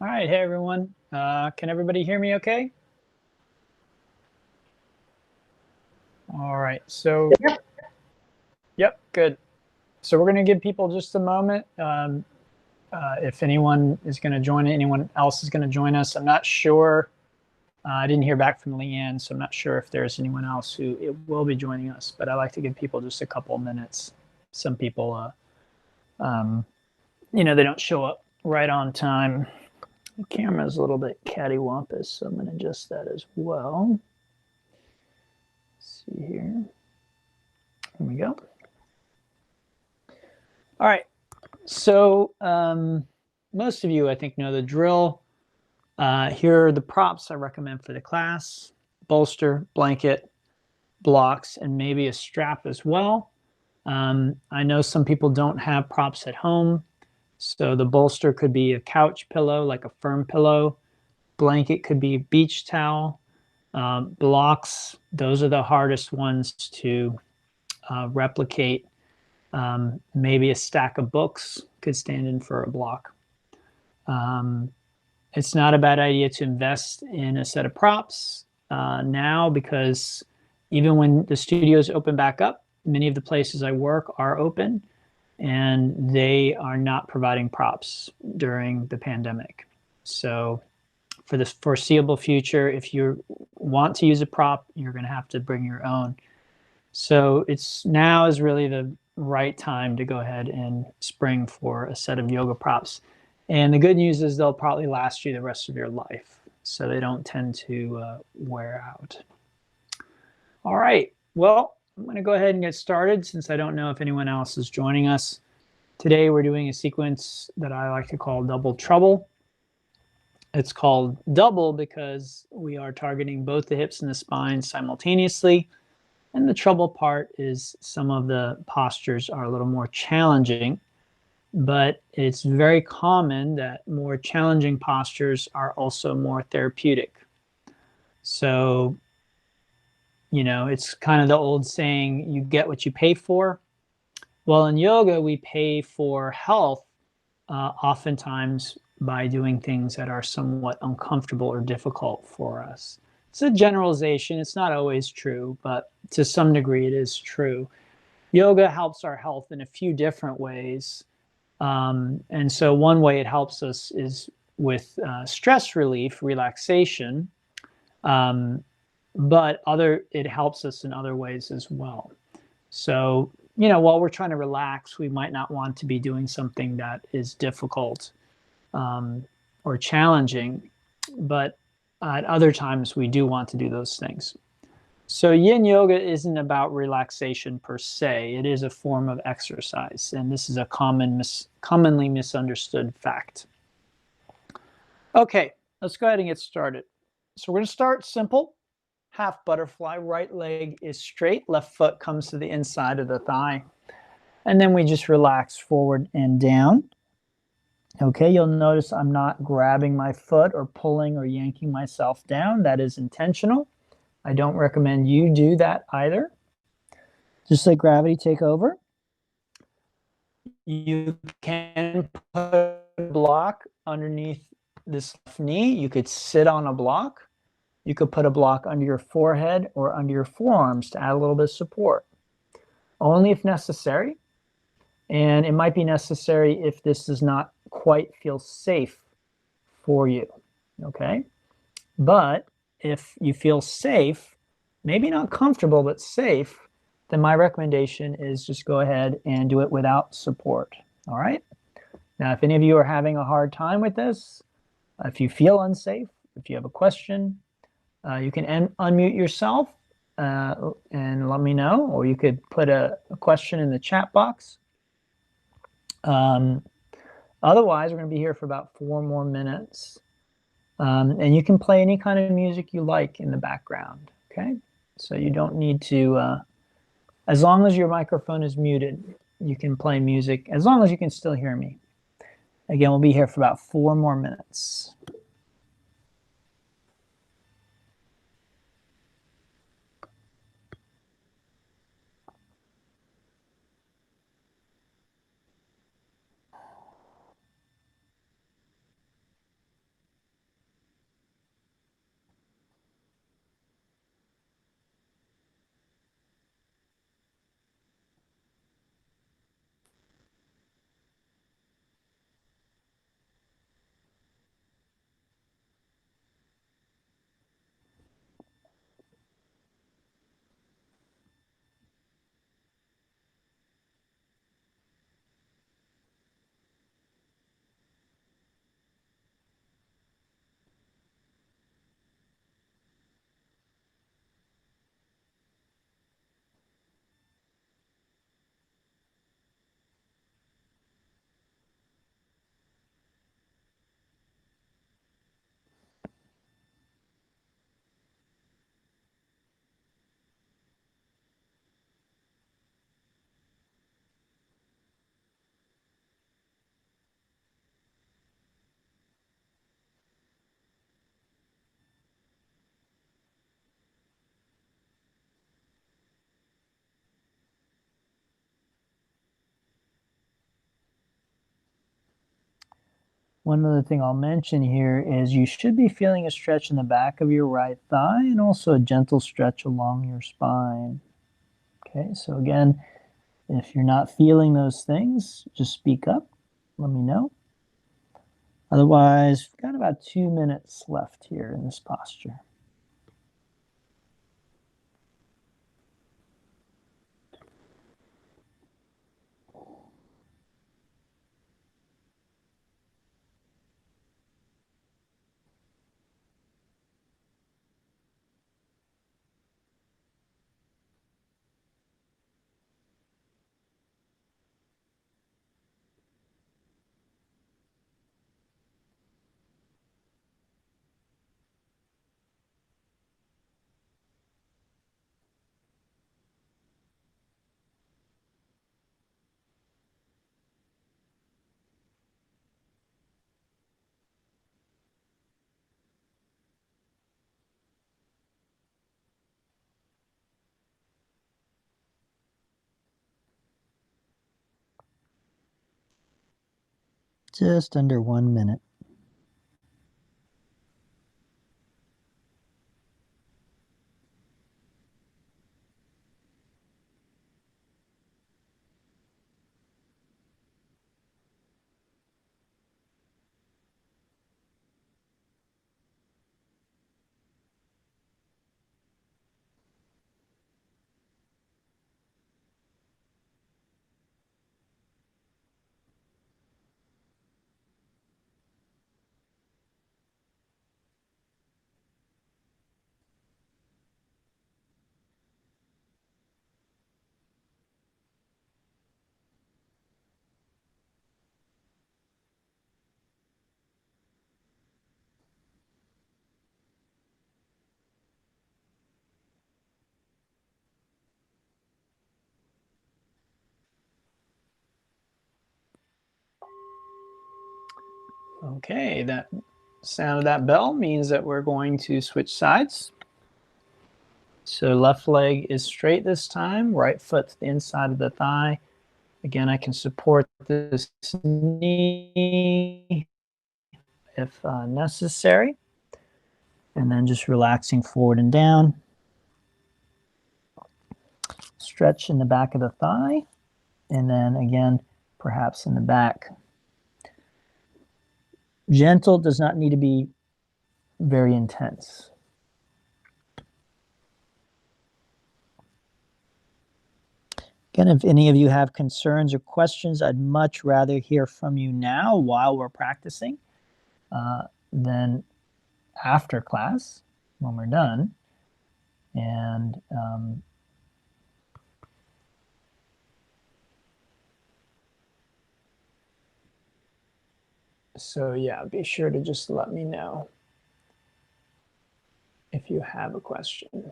All right, hey everyone. Can everybody hear me okay? All right, so, yep, good. So we're gonna give people just a moment. If anyone is gonna join it, anyone else is gonna join us. I'm not sure. I didn't hear back from Leanne, so I'm not sure if there's anyone else who will be joining us, but I like to give people just a couple of minutes. Some people, you know, they don't show up right on time. The camera's a little bit cattywampus, so I'm going to adjust that as well. Let's see here. Here we go. All right. So most of you, I think, know the drill. Here are the props I recommend for the class: bolster, blanket, blocks, and maybe a strap as well. I know some people don't have props at home. So the bolster could be a couch pillow, like a firm pillow. Blanket could be a beach towel. Blocks, those are the hardest ones to replicate. Maybe a stack of books could stand in for a block. It's not a bad idea to invest in a set of props now, because even when the studios open back up, many of the places I work are open, and they are not providing props during the pandemic. So for the foreseeable future, if you want to use a prop, you're going to have to bring your own. So now is really the right time to go ahead and spring for a set of yoga props. And the good news is they'll probably last you the rest of your life, so they don't tend to wear out. All right, well, I'm going to go ahead and get started, since I don't know if anyone else is joining us. Today we're doing a sequence that I like to call Double Trouble. It's called double because we are targeting both the hips and the spine simultaneously. And the trouble part is some of the postures are a little more challenging, but it's very common that more challenging postures are also more therapeutic. So, you know, it's kind of the old saying, you get what you pay for. Well, in yoga, we pay for health oftentimes by doing things that are somewhat uncomfortable or difficult for us. It's a generalization. It's not always true, but to some degree it is true. Yoga helps our health in a few different ways. And so one way it helps us is with stress relief, relaxation, but it helps us in other ways as well. So, you know, while we're trying to relax, we might not want to be doing something that is difficult or challenging, but at other times we do want to do those things. So yin yoga isn't about relaxation per se. It is a form of exercise, and this is a commonly misunderstood fact. Okay, let's go ahead and get started. So we're going to start simple. Half butterfly, right leg is straight, left foot comes to the inside of the thigh. And then we just relax forward and down. Okay, you'll notice I'm not grabbing my foot or pulling or yanking myself down. That is intentional. I don't recommend you do that either. Just let gravity take over. You can put a block underneath this left knee. You could sit on a block. You could put a block under your forehead or under your forearms to add a little bit of support. Only if necessary. And it might be necessary if this does not quite feel safe for you, okay? But if you feel safe, maybe not comfortable, but safe, then my recommendation is just go ahead and do it without support, all right? Now, if any of you are having a hard time with this, if you feel unsafe, if you have a question, you can unmute yourself and let me know, or you could put a question in the chat box. Otherwise, we're going to be here for about 4 more minutes. And you can play any kind of music you like in the background, okay? So you don't need to, as long as your microphone is muted, you can play music, as long as you can still hear me. Again, we'll be here for about 4 more minutes. One other thing I'll mention here is you should be feeling a stretch in the back of your right thigh and also a gentle stretch along your spine. Okay, so again, if you're not feeling those things, just speak up, let me know. Otherwise, we've got about 2 minutes left here in this posture. Just under 1 minute. Okay, that sound of that bell means that we're going to switch sides. So left leg is straight this time, right foot to the inside of the thigh. Again, I can support this knee if necessary. And then just relaxing forward and down. Stretch in the back of the thigh. And then again, perhaps in the back. Gentle does not need to be very intense. Again, if any of you have concerns or questions, I'd much rather hear from you now while we're practicing than after class when we're done. And so yeah, be sure to just let me know if you have a question.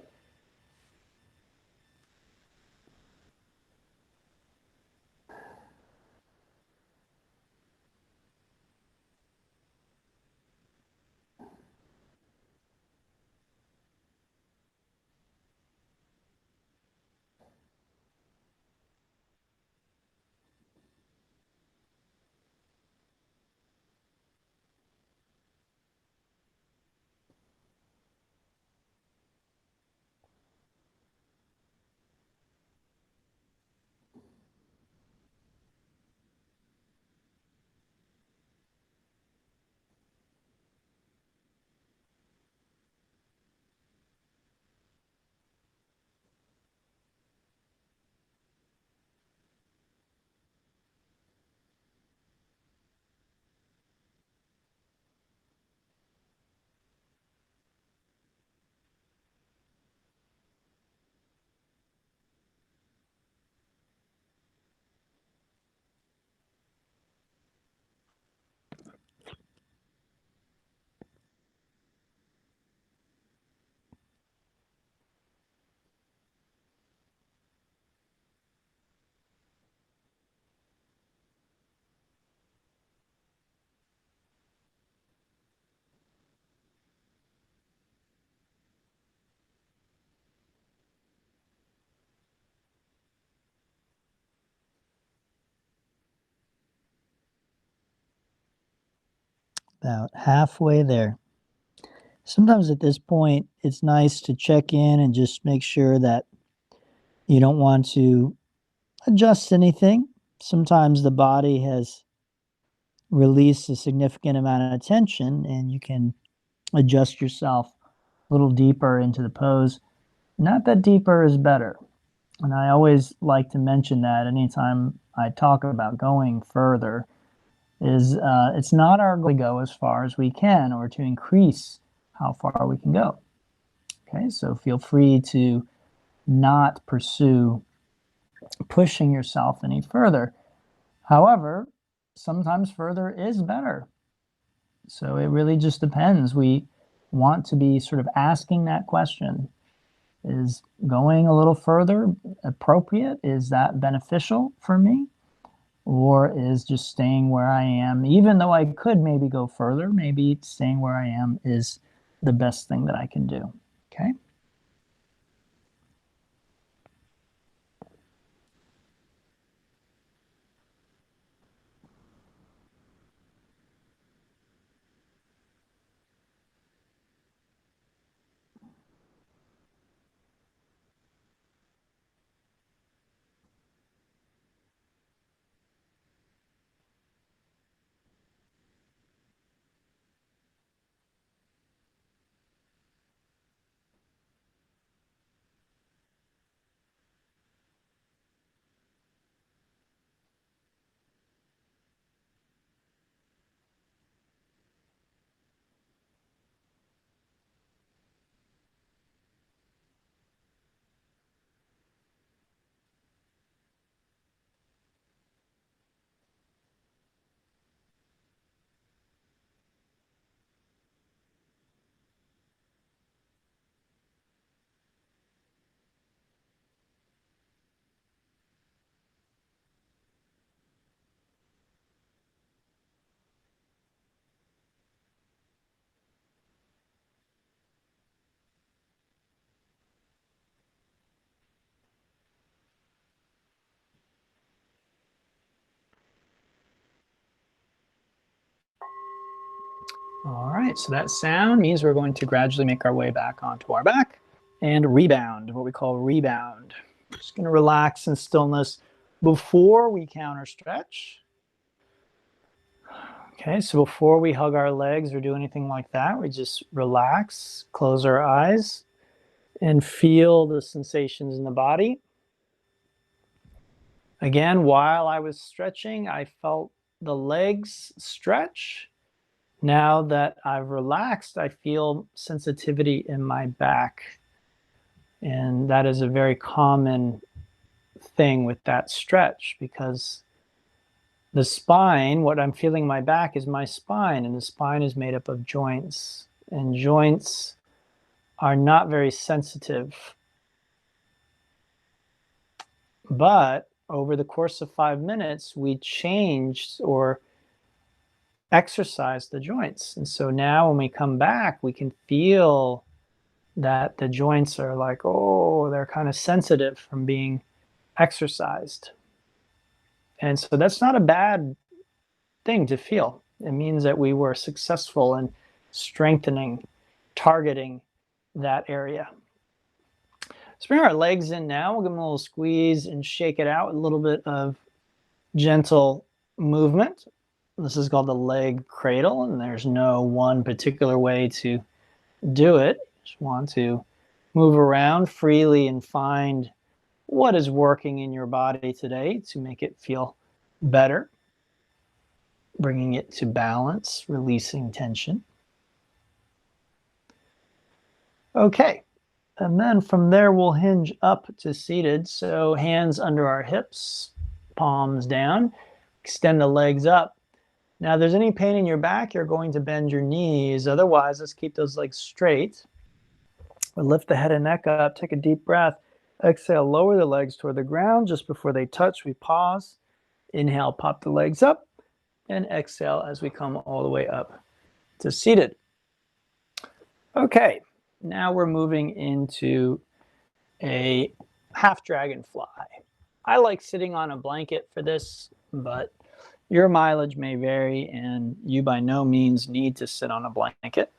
About halfway there. Sometimes at this point, it's nice to check in and just make sure that you don't want to adjust anything. Sometimes the body has released a significant amount of tension and you can adjust yourself a little deeper into the pose. Not that deeper is better. And I always like to mention that anytime I talk about going further is it's not our goal to go as far as we can or to increase how far we can go. Okay, so feel free to not pursue pushing yourself any further. However, sometimes further is better. So it really just depends. We want to be sort of asking that question. Is going a little further appropriate? Is that beneficial for me? Or is just staying where I am, even though I could maybe go further, maybe staying where I am is the best thing that I can do, okay? All right, so that sound means we're going to gradually make our way back onto our back and rebound, what we call rebound. Just gonna relax in stillness before we counter stretch. Okay, so before we hug our legs or do anything like that, we just relax, close our eyes, and feel the sensations in the body. Again, while I was stretching, I felt the legs stretch. Now that I've relaxed, I feel sensitivity in my back. And that is a very common thing with that stretch because the spine, what I'm feeling in my back is my spine, and the spine is made up of joints. And joints are not very sensitive. But over the course of 5 minutes, we changed or exercised the joints. And so now when we come back, we can feel that the joints are like, oh, they're kind of sensitive from being exercised. And so that's not a bad thing to feel. It means that we were successful in strengthening, targeting that area. Let's bring our legs in now. We'll give them a little squeeze and shake it out. A little bit of gentle movement. This is called the leg cradle, and there's no one particular way to do it. Just want to move around freely and find what is working in your body today to make it feel better. Bringing it to balance, releasing tension. Okay, and then from there we'll hinge up to seated. So hands under our hips, palms down, extend the legs up. Now if there's any pain in your back, you're going to bend your knees. Otherwise, let's keep those legs straight. We'll lift the head and neck up, take a deep breath. Exhale, lower the legs toward the ground. Just before they touch, we pause. Inhale, pop the legs up. And exhale as we come all the way up to seated. Okay, now we're moving into a half dragonfly. I like sitting on a blanket for this, but Your mileage may vary, and you by no means need to sit on a blanket.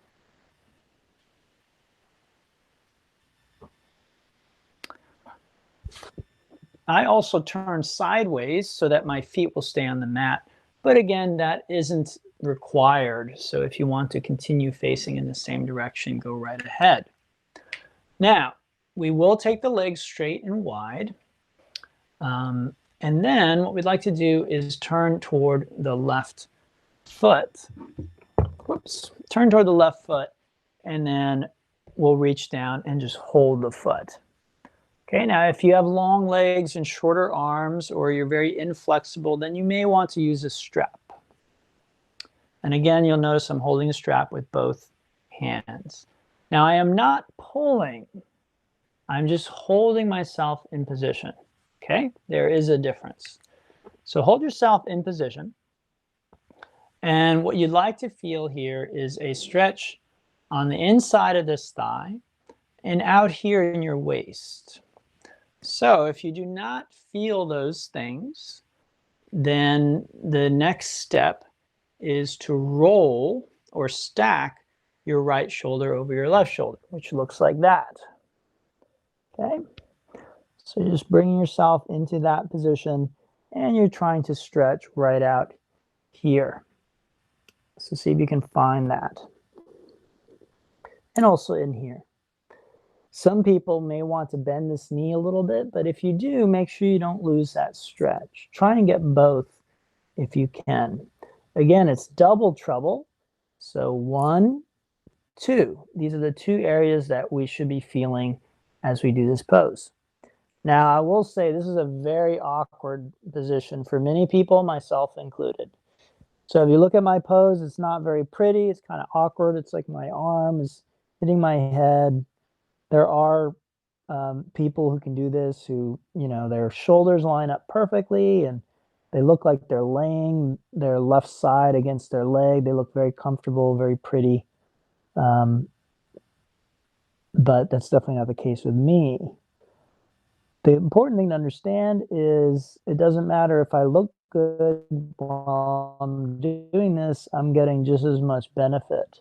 I also turn sideways so that my feet will stay on the mat. But again, that isn't required. So if you want to continue facing in the same direction, go right ahead. Now, we will take the legs straight and wide. And then what we'd like to do is turn toward the left foot. Whoops. Turn toward the left foot, and then we'll reach down and just hold the foot. Okay, now if you have long legs and shorter arms, or you're very inflexible, then you may want to use a strap. And again, you'll notice I'm holding a strap with both hands. Now I am not pulling, I'm just holding myself in position. Okay, there is a difference. So hold yourself in position. And what you'd like to feel here is a stretch on the inside of this thigh and out here in your waist. So if you do not feel those things, then the next step is to roll or stack your right shoulder over your left shoulder, which looks like that. Okay, so you're just bringing yourself into that position, and you're trying to stretch right out here. So see if you can find that. And also in here. Some people may want to bend this knee a little bit, but if you do, make sure you don't lose that stretch. Try and get both if you can. Again, it's double trouble. So 1, 2. These are the 2 areas that we should be feeling as we do this pose. Now, I will say this is a very awkward position for many people, myself included. So if you look at my pose, it's not very pretty. It's kind of awkward. It's like my arm is hitting my head. There are people who can do this who, you know, their shoulders line up perfectly and they look like they're laying their left side against their leg. They look very comfortable, very pretty. But that's definitely not the case with me. The important thing to understand is it doesn't matter if I look good while I'm doing this, I'm getting just as much benefit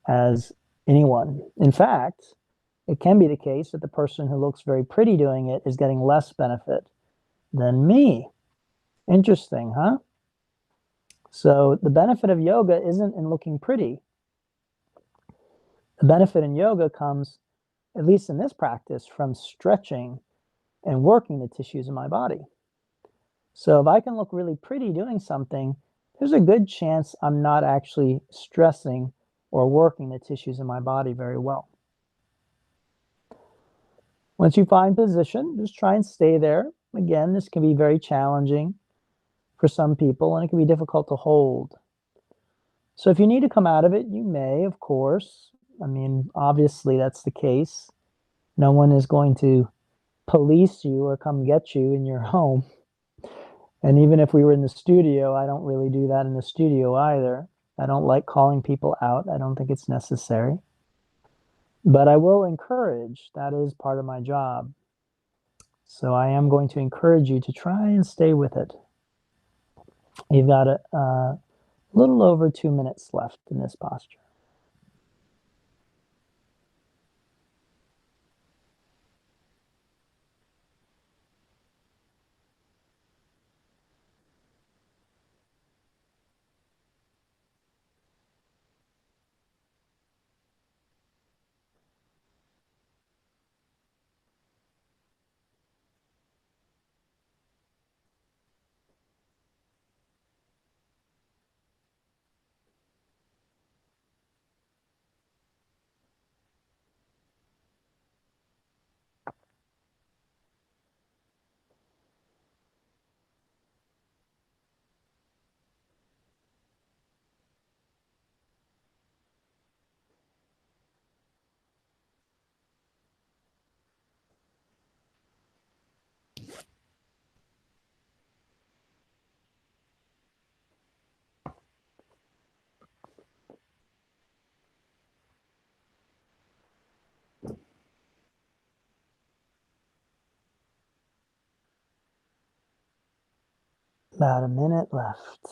as anyone. In fact, it can be the case that the person who looks very pretty doing it is getting less benefit than me. Interesting, huh? So the benefit of yoga isn't in looking pretty. The benefit in yoga comes, at least in this practice, from stretching and working the tissues of my body. So if I can look really pretty doing something, there's a good chance I'm not actually stressing or working the tissues of my body very well. Once you find position, just try and stay there. Again, this can be very challenging for some people, and it can be difficult to hold. So if you need to come out of it, you may, of course. I mean, obviously that's the case. No one is going to police you or come get you in your home. And even if we were in the studio, I don't really do that in the studio either. I don't like calling people out. I don't think it's necessary. But I will encourage. That is part of my job. So I am going to encourage you to try and stay with it. You've got a little over 2 minutes left in this posture. About a minute left.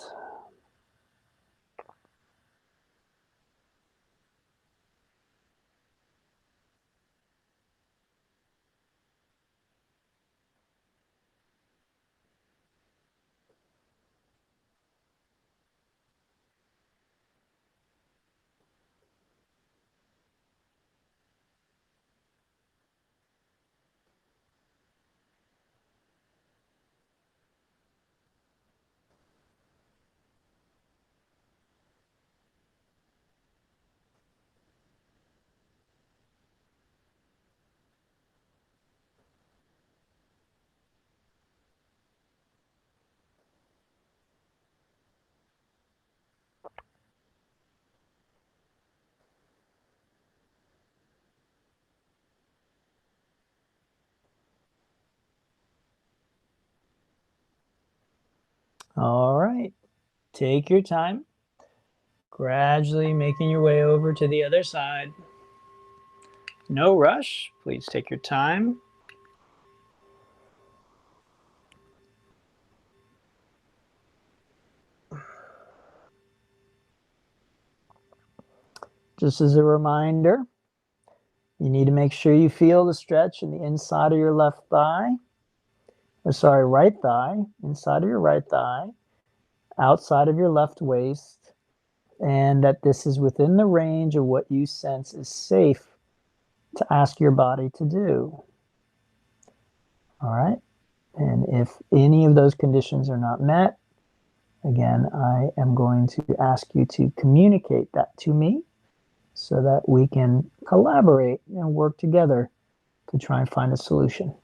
All right, take your time, gradually making your way over to the other side. No rush, please take your time. Just as a reminder, you need to make sure you feel the stretch in the inside of your left thigh, or sorry, right thigh, inside of your right thigh, outside of your left waist, and that this is within the range of what you sense is safe to ask your body to do. All right. And if any of those conditions are not met, again, I am going to ask you to communicate that to me so that we can collaborate and work together to try and find a solution.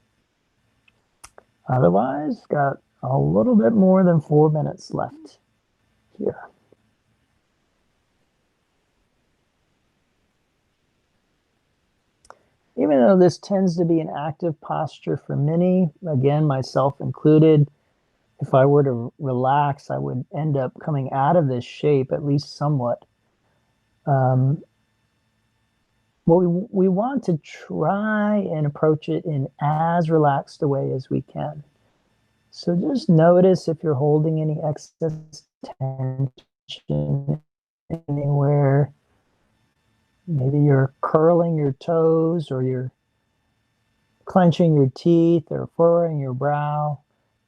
Otherwise, got a little bit more than 4 minutes left here. Even though this tends to be an active posture for many, again, myself included, if I were to relax, I would end up coming out of this shape, at least somewhat. Well, we want to try and approach it in as relaxed a way as we can. So just notice if you're holding any excess tension anywhere. Maybe you're curling your toes, or you're clenching your teeth, or furrowing your brow.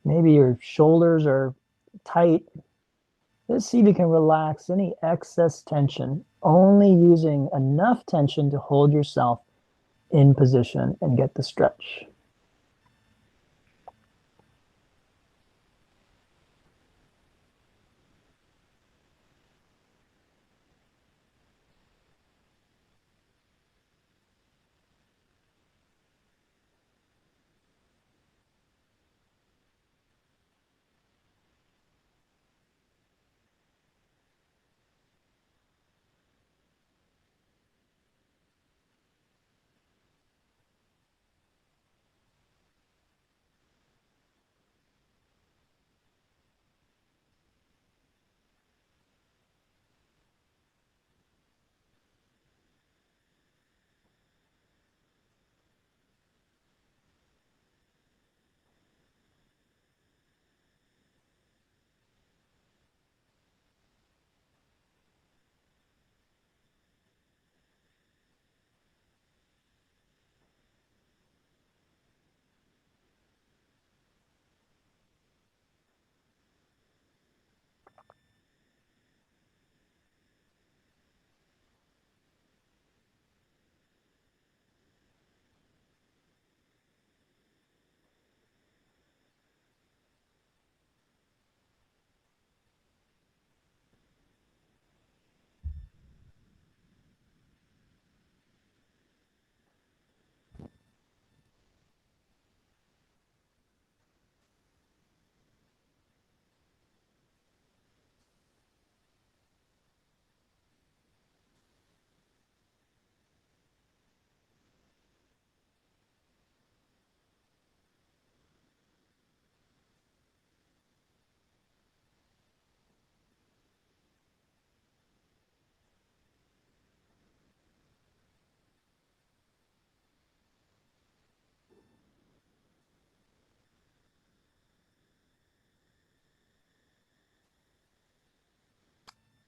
Maybe your shoulders are tight. Let's see if you can relax any excess tension, only using enough tension to hold yourself in position and get the stretch.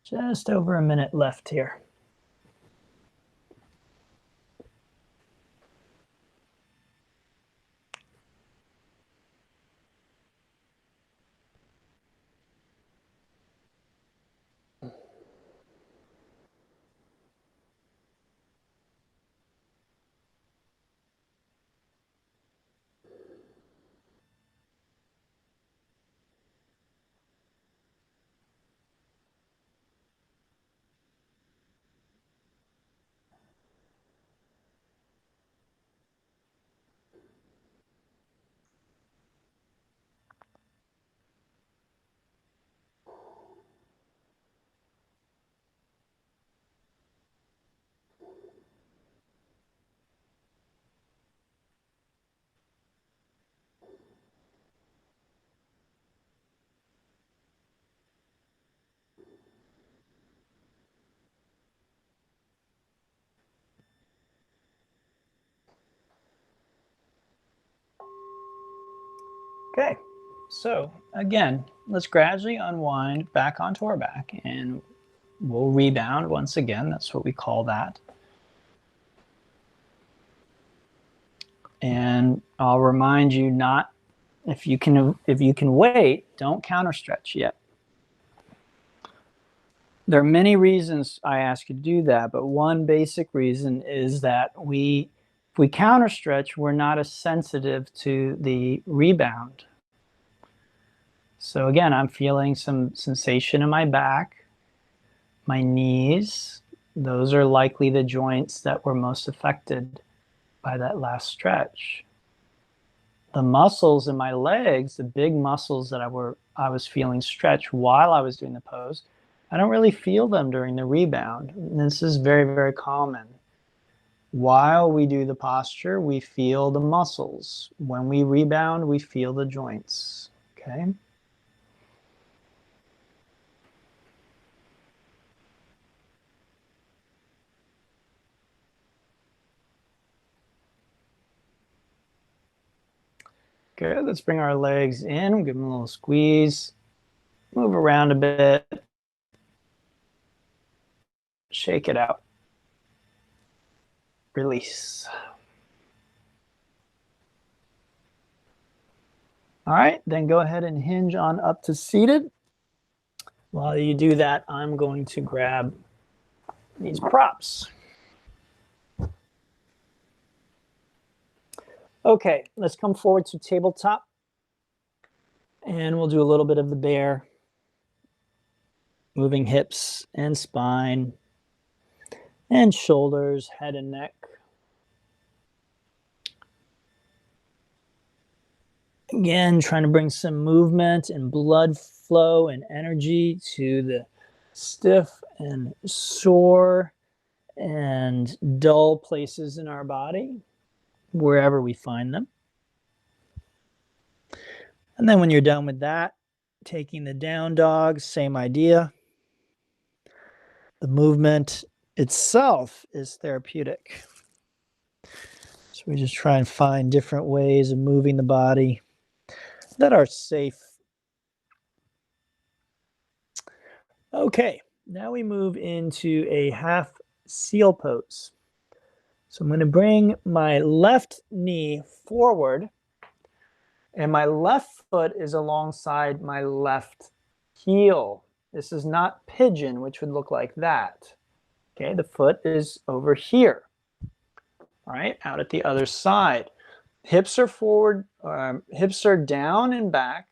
Just over a minute left here. Okay, so again, let's gradually unwind back onto our back and we'll rebound once again. That's what we call that. And I'll remind you not, if you can wait, don't counter stretch yet. There are many reasons I ask you to do that, but one basic reason is that if we counter stretch, we're not as sensitive to the rebound. So again, I'm feeling some sensation in my back, my knees. Those are likely the joints that were most affected by that last stretch. The muscles in my legs, the big muscles that I was feeling stretch while I was doing the pose, I don't really feel them during the rebound. And this is very, very common. While we do the posture, we feel the muscles. When we rebound, we feel the joints. Okay? Good. Let's bring our legs in, give them a little squeeze, move around a bit, shake it out, release. All right, then go ahead and hinge on up to seated. While you do that, I'm going to grab these props. Okay, let's come forward to tabletop. And we'll do a little bit of the bear, moving hips and spine and shoulders, head and neck. Again, trying to bring some movement and blood flow and energy to the stiff and sore and dull places in our body, wherever we find them. And then when you're done with that, taking the down dog, same idea. The movement itself is therapeutic. So we just try and find different ways of moving the body that are safe. Okay, now we move into a half seal pose. So I'm going to bring my left knee forward and my left foot is alongside my left heel. This is not pigeon, which would look like that. Okay, the foot is over here. All right, out at the other side. Hips are forward, hips are down and back.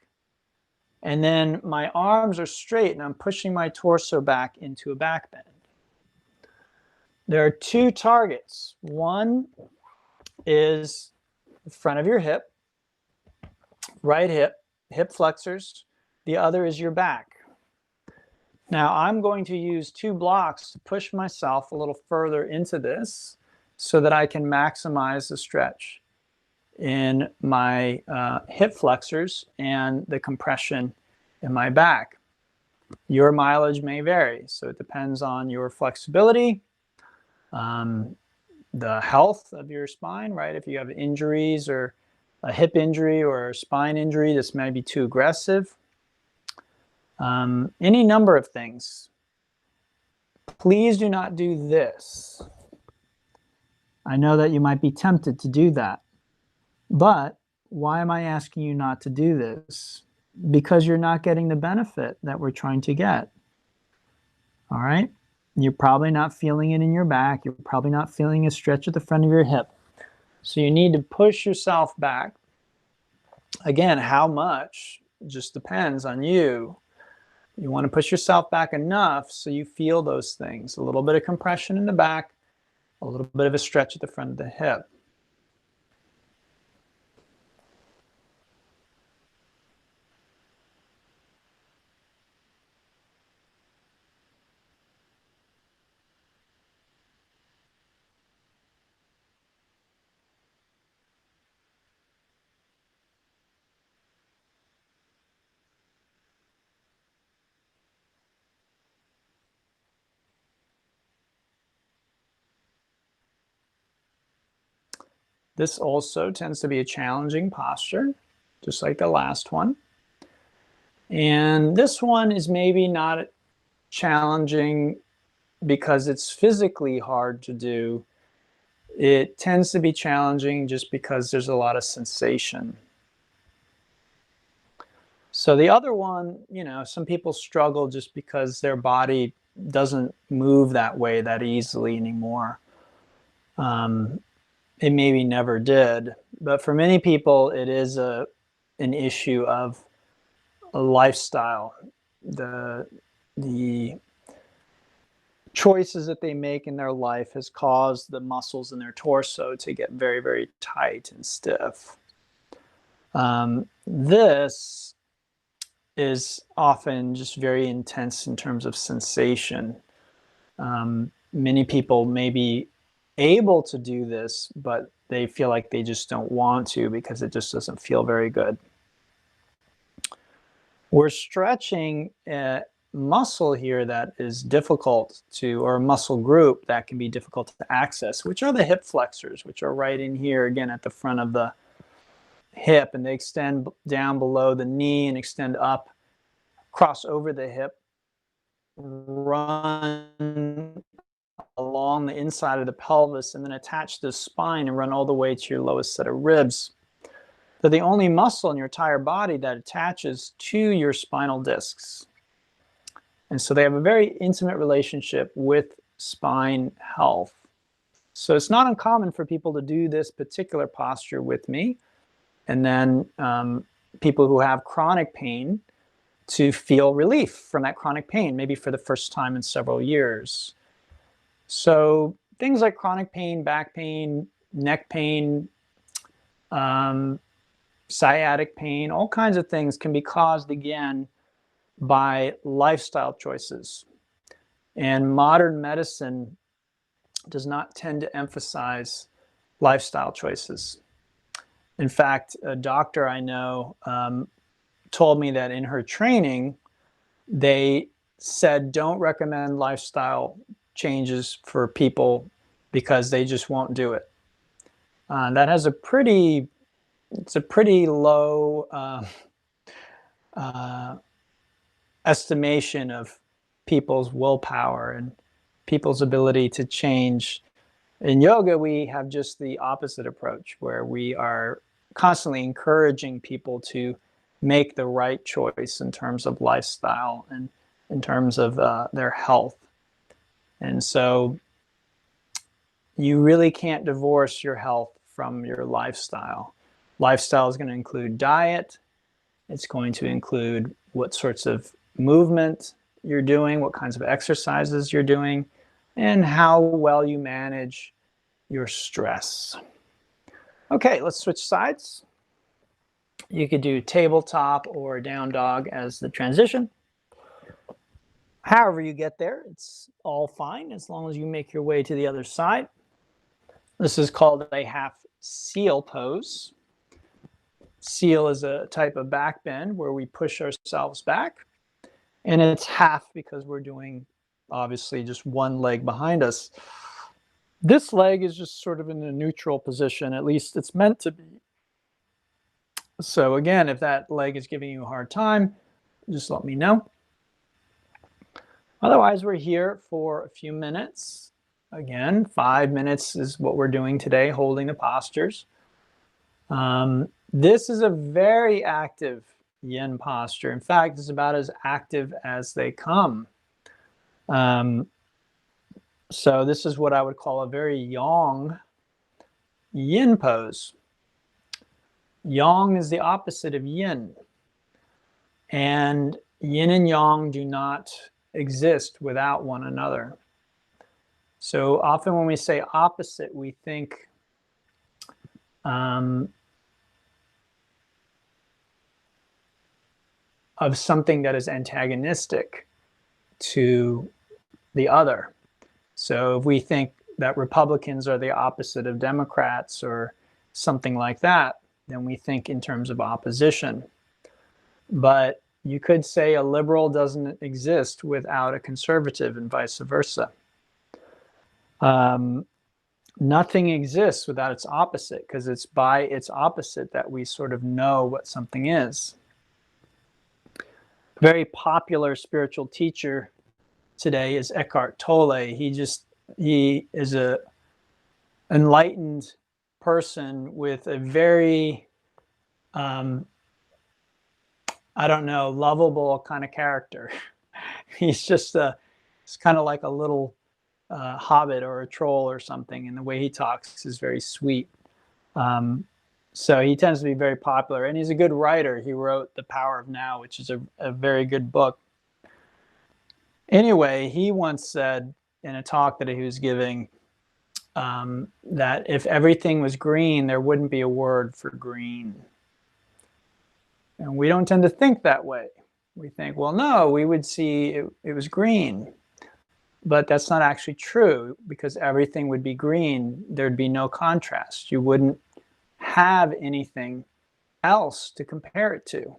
And then my arms are straight and I'm pushing my torso back into a back bend. There are two targets. One is the front of your hip, right hip, hip flexors. The other is your back. Now I'm going to use two blocks to push myself a little further into this so that I can maximize the stretch in my hip flexors and the compression in my back. Your mileage may vary, so it depends on your flexibility, the health of your spine, right? If you have injuries or a hip injury or a spine injury, this may be too aggressive. Any number of things. please do not do this. I know that you might be tempted to do that, but why am I asking you not to do this? Because you're not getting the benefit that we're trying to get. All right? You're probably not feeling it in your back. You're probably not feeling a stretch at the front of your hip. So you need to push yourself back. Again, how much just depends on you. You want to push yourself back enough so you feel those things. A little bit of compression in the back, a little bit of a stretch at the front of the hip. This also tends to be a challenging posture, just like the last one. And this one is maybe not challenging because it's physically hard to do. It tends to be challenging just because there's a lot of sensation. So the other one, some people struggle just because their body doesn't move that way that easily anymore. It maybe never did, but for many people, it is an issue of a lifestyle. The choices that they make in their life has caused the muscles in their torso to get very, very tight and stiff. This is often just very intense in terms of sensation. Many people may be able to do this, but they feel like they just don't want to because it just doesn't feel very good. We're stretching a muscle here that is difficult to, or a muscle group that can be difficult to access, which are the hip flexors, which are right in here, again, at the front of the hip, and they extend down below the knee and extend up, cross over the hip, run along the inside of the pelvis, and then attach the spine and run all the way to your lowest set of ribs. They're the only muscle in your entire body that attaches to your spinal discs. And so they have a very intimate relationship with spine health. So it's not uncommon for people to do this particular posture with me. And then people who have chronic pain to feel relief from that chronic pain, maybe for the first time in several years. So things like chronic pain, back pain, neck pain, sciatic pain, all kinds of things can be caused, again, by lifestyle choices. And modern medicine does not tend to emphasize lifestyle choices. In fact, a doctor I know told me that in her training, they said don't recommend lifestyle changes for people because they just won't do it. That has a pretty low estimation of people's willpower and people's ability to change. In yoga, we have just the opposite approach, where we are constantly encouraging people to make the right choice in terms of lifestyle and in terms of their health. And so you really can't divorce your health from your lifestyle. Lifestyle is going to include diet. It's going to include what sorts of movement you're doing, what kinds of exercises you're doing, and how well you manage your stress. Okay, let's switch sides. You could do tabletop or down dog as the transition. However you get there, it's all fine as long as you make your way to the other side. This is called a half seal pose. Seal is a type of back bend where we push ourselves back, and it's half because we're doing obviously just one leg behind us. This leg is just sort of in a neutral position, at least it's meant to be. So again, if that leg is giving you a hard time, just let me know. Otherwise, we're here for a few minutes. Again, 5 minutes is what we're doing today, holding the postures. This is a very active yin posture. In fact, it's about as active as they come. So this is what I would call a very yang yin pose. Yang is the opposite of yin. And yin and yang do not exist without one another. So often when we say opposite, we think of something that is antagonistic to the other. So if we think that Republicans are the opposite of Democrats or something like that, then we think in terms of opposition. But you could say a liberal doesn't exist without a conservative and vice versa. Nothing exists without its opposite, because it's by its opposite that we sort of know what something is. Very popular spiritual teacher today is Eckhart Tolle. He is a enlightened person with a very, I don't know, lovable kind of character. He's just it's kind of like a little hobbit or a troll or something, and the way he talks is very sweet. So he tends to be very popular, and he's a good writer. He wrote The Power of Now, which is a very good book. Anyway, he once said in a talk that he was giving that if everything was green, there wouldn't be a word for green. And we don't tend to think that way. We think, well, no, we would see it was green. But that's not actually true, because everything would be green. There'd be no contrast. You wouldn't have anything else to compare it to.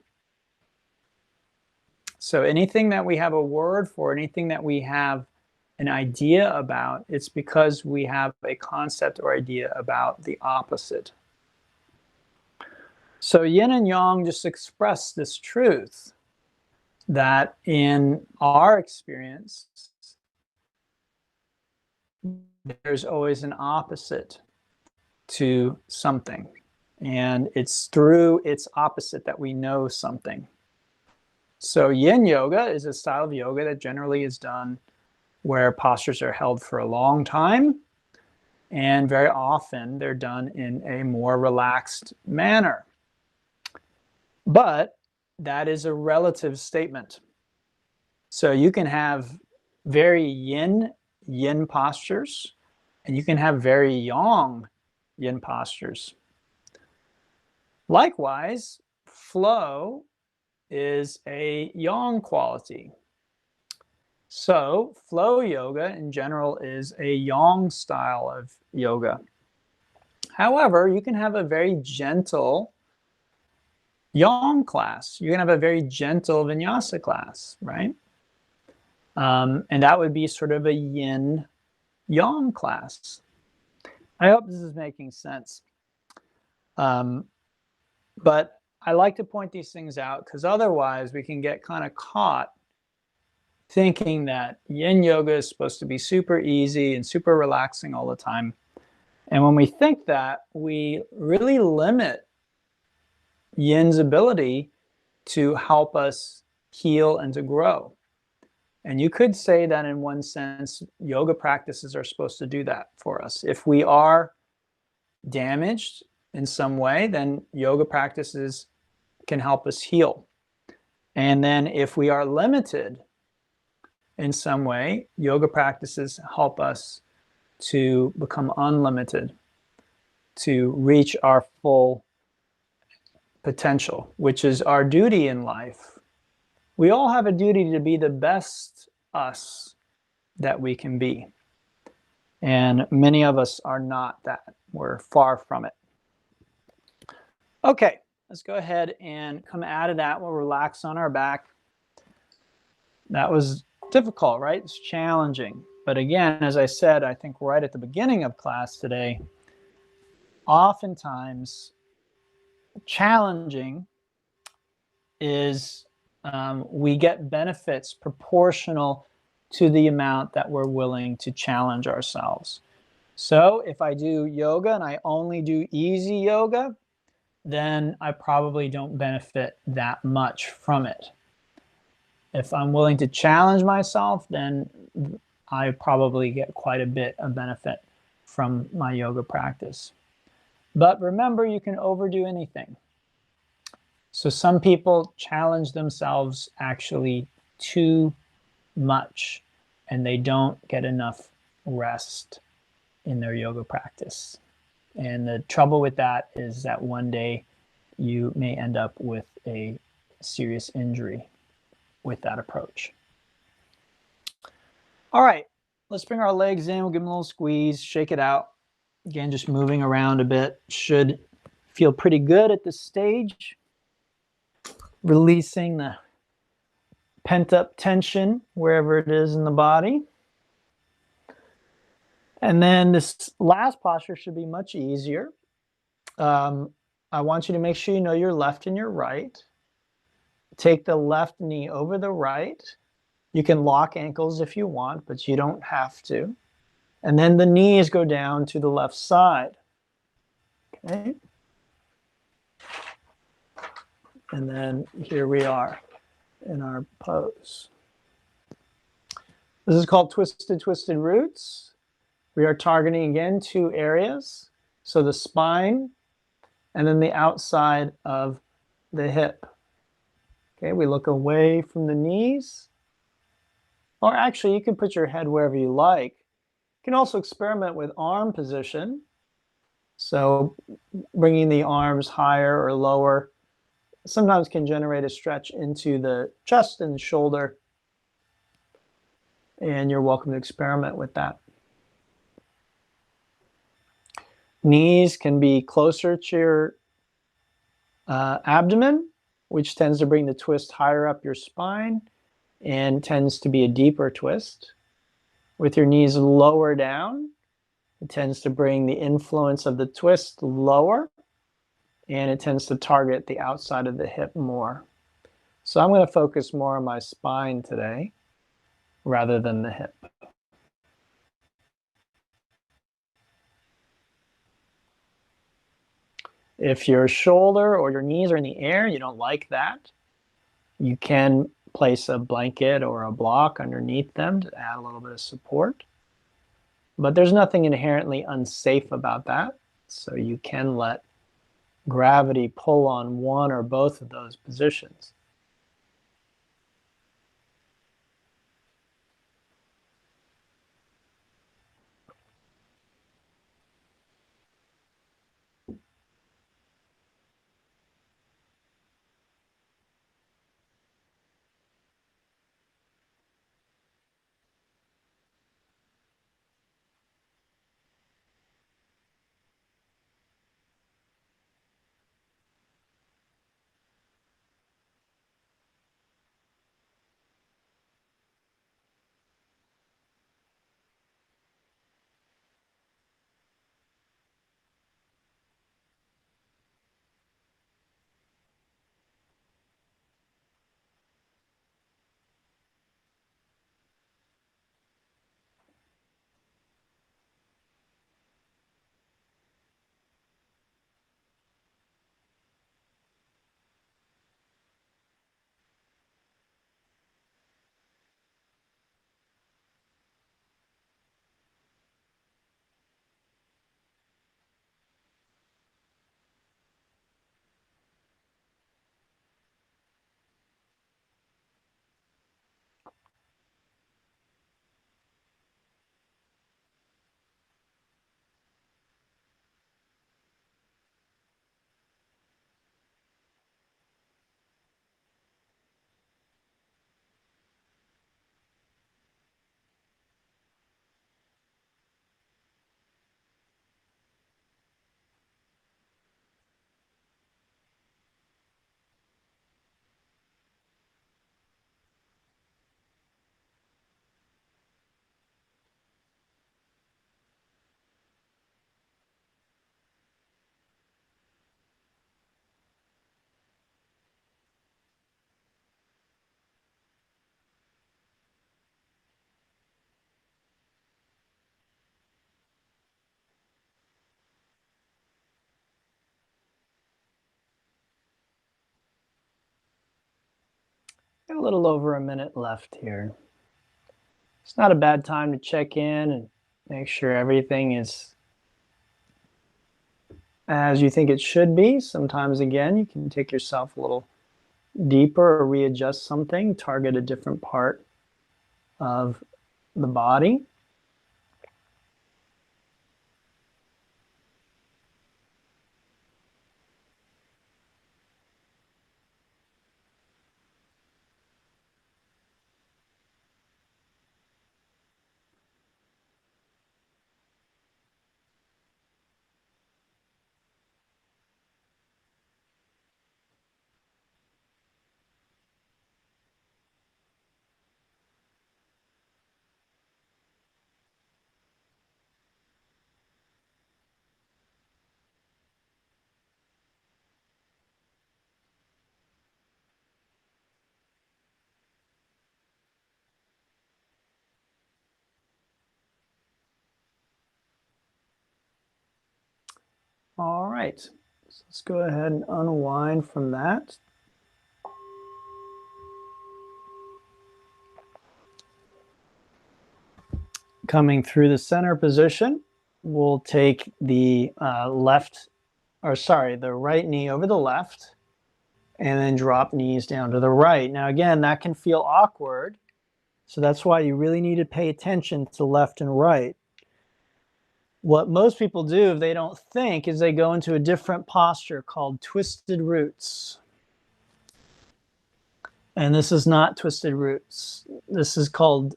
So anything that we have a word for, anything that we have an idea about, it's because we have a concept or idea about the opposite. So yin and yang just express this truth that in our experience, there's always an opposite to something. And it's through its opposite that we know something. So yin yoga is a style of yoga that generally is done where postures are held for a long time. And very often they're done in a more relaxed manner. But that is a relative statement. So you can have very yin postures, and you can have very yang yin postures. Likewise, flow is a yang quality. So flow yoga in general is a yang style of yoga. However, you can have a very gentle yang class. You can have a very gentle vinyasa class, right? And that would be sort of a yin yang class. I hope this is making sense. But I like to point these things out because otherwise we can get kind of caught thinking that yin yoga is supposed to be super easy and super relaxing all the time. And when we think that, we really limit yin's ability to help us heal and to grow. And you could say that in one sense, yoga practices are supposed to do that for us. If we are damaged in some way, then yoga practices can help us heal. And then if we are limited in some way, yoga practices help us to become unlimited, to reach our full potential, which is our duty in life. We all have a duty to be the best us that we can be. And many of us are not that. We're far from it. Okay, let's go ahead and come out of that. We'll relax on our back. That was difficult, right? It's challenging. But again, as I said, I think right at the beginning of class today, oftentimes challenging is we get benefits proportional to the amount that we're willing to challenge ourselves. So if I do yoga and I only do easy yoga, then I probably don't benefit that much from it. If I'm willing to challenge myself, then I probably get quite a bit of benefit from my yoga practice. But remember, you can overdo anything. So some people challenge themselves actually too much, and they don't get enough rest in their yoga practice. And the trouble with that is that one day you may end up with a serious injury with that approach. All right, let's bring our legs in. We'll give them a little squeeze, shake it out. Again, just moving around a bit. Should feel pretty good at this stage. Releasing the pent up tension wherever it is in the body. And then this last posture should be much easier. I want you to make sure you know your left and your right. Take the left knee over the right. You can lock ankles if you want, but you don't have to. And then the knees go down to the left side. Okay. And then here we are in our pose. This is called Twisted Twisted Roots. We are targeting again 2 areas. So the spine and then the outside of the hip. Okay, we look away from the knees. Or actually, you can put your head wherever you like. You can also experiment with arm position. So bringing the arms higher or lower sometimes can generate a stretch into the chest and shoulder. And you're welcome to experiment with that. Knees can be closer to your abdomen, which tends to bring the twist higher up your spine and tends to be a deeper twist. With your knees lower down, it tends to bring the influence of the twist lower, and it tends to target the outside of the hip more. So I'm going to focus more on my spine today rather than the hip. If your shoulder or your knees are in the air, you don't like that, you can place a blanket or a block underneath them to add a little bit of support. But there's nothing inherently unsafe about that. So you can let gravity pull on one or both of those positions. Got a little over a minute left here. It's not a bad time to check in and make sure everything is as you think it should be. Sometimes, again, you can take yourself a little deeper or readjust something, target a different part of the body. All right, so let's go ahead and unwind from that. Coming through the center position, we'll take the the right knee over the left, and then drop knees down to the right. Now, again, that can feel awkward, so that's why you really need to pay attention to left and right. What most people do if they don't think is they go into a different posture called twisted roots. And this is not twisted roots. This is called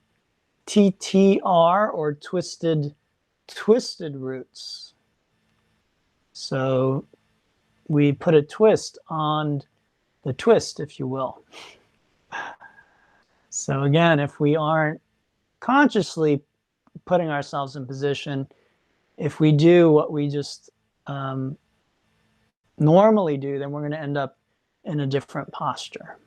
TTR, or twisted roots. So we put a twist on the twist, if you will. So again, if we aren't consciously putting ourselves in position, if we do what we just normally do, then we're going to end up in a different posture.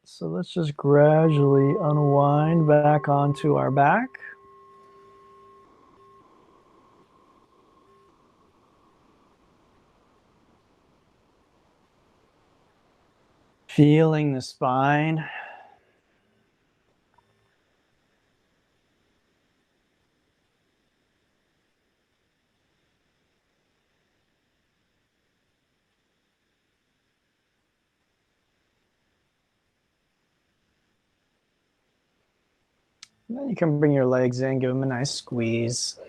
So let's just gradually unwind back onto our back. Feeling the spine. And then you can bring your legs in, give them a nice squeeze.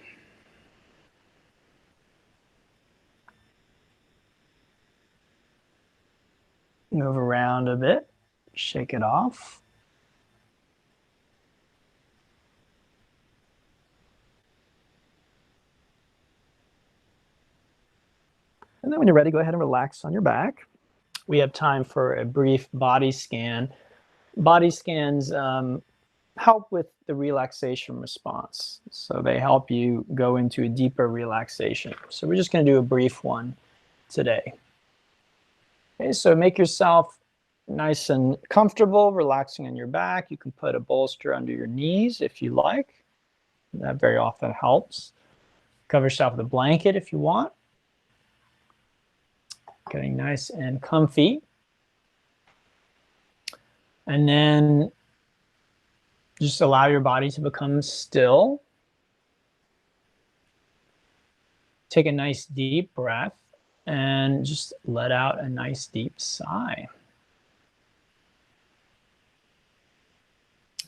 Move around a bit, shake it off. And then when you're ready, go ahead and relax on your back. We have time for a brief body scan. Body scans help with the relaxation response. So they help you go into a deeper relaxation. So we're just going to do a brief one today. Okay, so make yourself nice and comfortable, relaxing on your back. You can put a bolster under your knees if you like. That very often helps. Cover yourself with a blanket if you want. Getting nice and comfy. And then just allow your body to become still. Take a nice deep breath and just let out a nice deep sigh.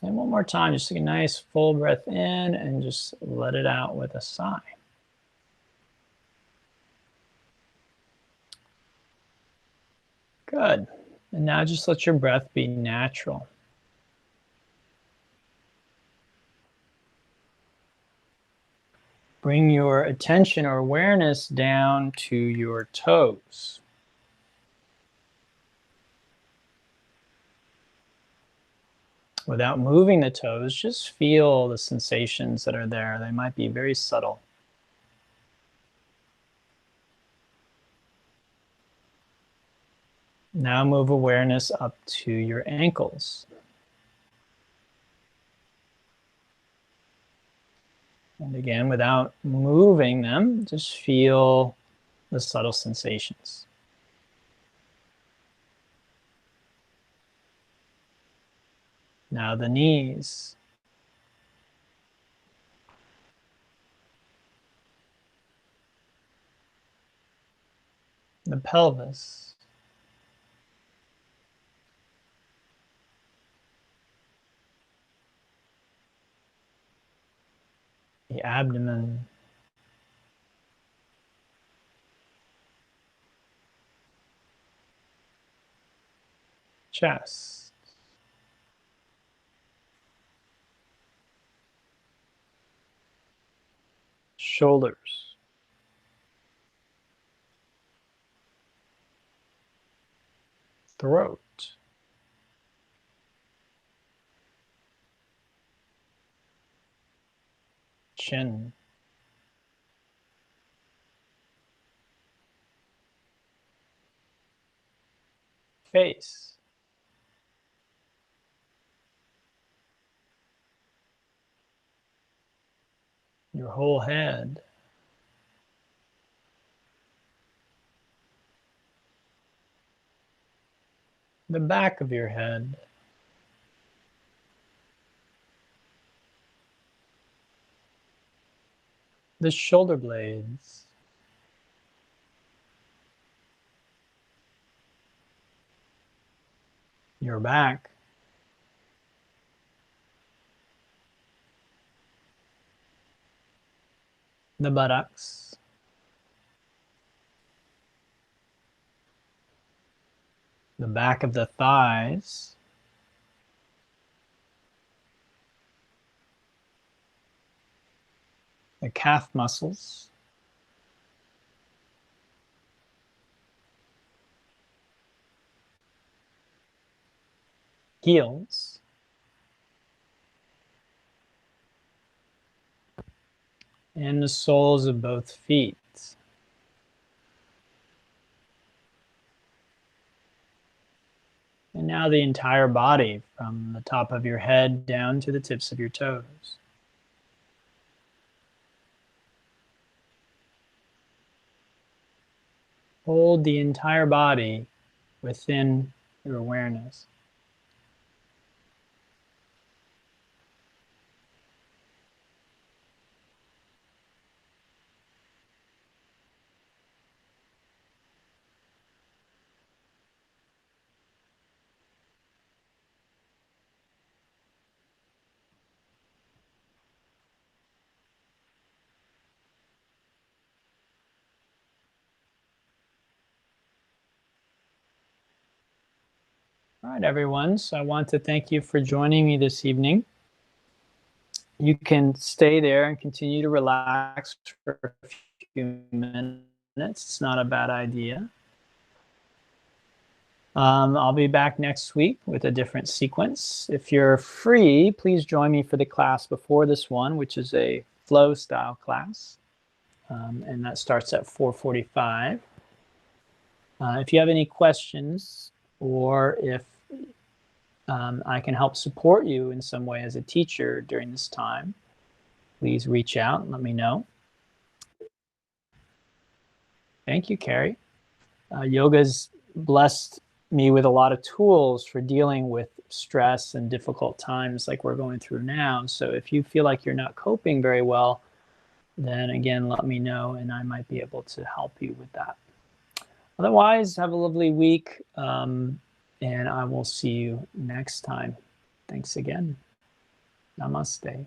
And one more time, just take a nice full breath in and just let it out with a sigh. Good. And now just let your breath be natural. Bring your attention or awareness down to your toes. Without moving the toes, just feel the sensations that are there. They might be very subtle. Now move awareness up to your ankles. And again, without moving them, just feel the subtle sensations. Now the knees. The pelvis. The abdomen. Chest. Shoulders. Throat. Chin. Face. Your whole head. The back of your head. The shoulder blades. Your back. The buttocks. The back of the thighs. The calf muscles. Heels. And the soles of both feet. And now the entire body, from the top of your head down to the tips of your toes. Hold the entire body within your awareness. All right, everyone. So I want to thank you for joining me this evening. You can stay there and continue to relax for a few minutes. It's not a bad idea. I'll be back next week with a different sequence. If you're free, please join me for the class before this one, which is a flow style class. And that starts at 4:45. If you have any questions, or if I can help support you in some way as a teacher during this time, please reach out and let me know. Thank you, Carrie. Yoga's blessed me with a lot of tools for dealing with stress and difficult times like we're going through now. So if you feel like you're not coping very well, then again, let me know and I might be able to help you with that. Otherwise, have a lovely week, and I will see you next time. Thanks again. Namaste.